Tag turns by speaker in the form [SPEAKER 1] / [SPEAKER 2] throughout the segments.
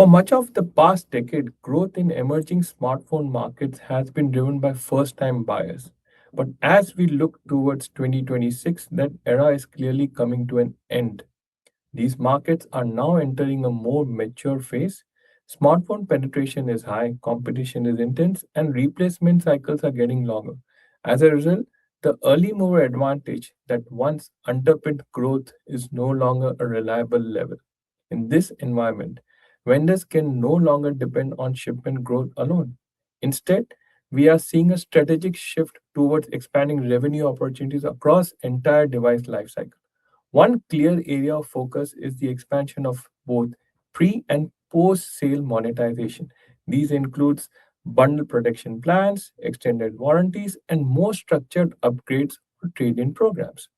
[SPEAKER 1] For much of the past decade, growth in emerging smartphone markets has been driven by first time buyers. But as we look towards 2026, that era is clearly coming to an end. These markets are now entering a more mature phase. Smartphone penetration is high, competition is intense, and replacement cycles are getting longer. As a result, the early mover advantage that once underpinned growth is no longer a reliable level. In this environment, vendors can no longer depend on shipment growth alone. Instead, we are seeing a strategic shift towards expanding revenue opportunities across entire device lifecycle. One clear area of focus is the expansion of both pre and post sale monetization. These includes bundle protection plans, extended warranties, and more structured upgrades or trade-in programs.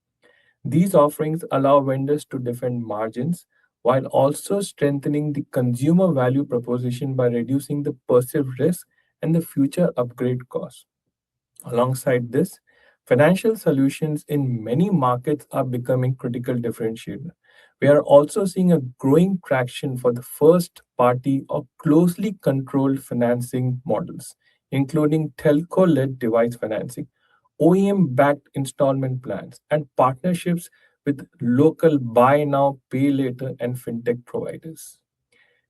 [SPEAKER 1] These offerings allow vendors to defend margins while also strengthening the consumer value proposition by reducing the perceived risk and the future upgrade costs. Alongside this, financial solutions in many markets are becoming critical differentiator. We are also seeing a growing traction for the first party or closely controlled financing models, including telco-led device financing, OEM-backed installment plans, and partnerships with local buy now, pay later, and fintech providers.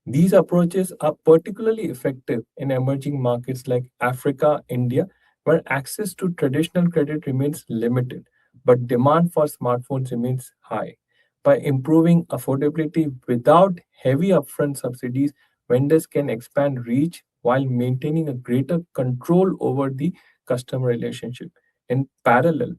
[SPEAKER 1] These approaches are particularly effective in emerging markets like Africa, India, where access to traditional credit remains limited, but demand for smartphones remains high. By improving affordability without heavy upfront subsidies, vendors can expand reach while maintaining a greater control over the customer relationship. In parallel,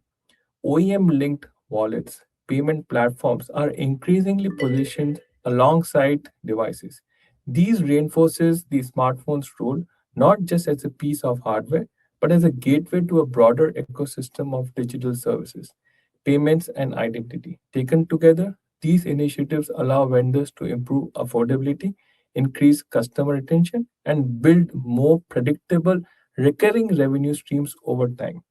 [SPEAKER 1] OEM linked wallets, payment platforms are increasingly positioned alongside devices. These reinforces the smartphone's role not just as a piece of hardware, but as a gateway to a broader ecosystem of digital services, payments, and identity. Taken together, these initiatives allow vendors to improve affordability, increase customer retention, and build more predictable recurring revenue streams over time.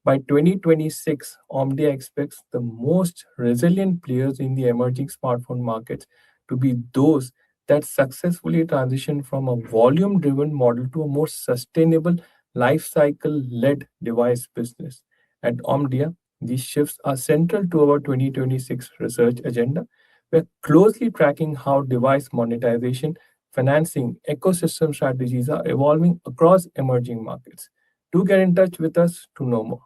[SPEAKER 1] By 2026, Omdia expects the most resilient players in the emerging smartphone markets to be those that successfully transition from a volume driven model to a more sustainable life cycle led device business. At Omdia, these shifts are central to our 2026 research agenda. We're closely tracking how device monetization, financing, ecosystem strategies are evolving across emerging markets. Do get in touch with us to know more.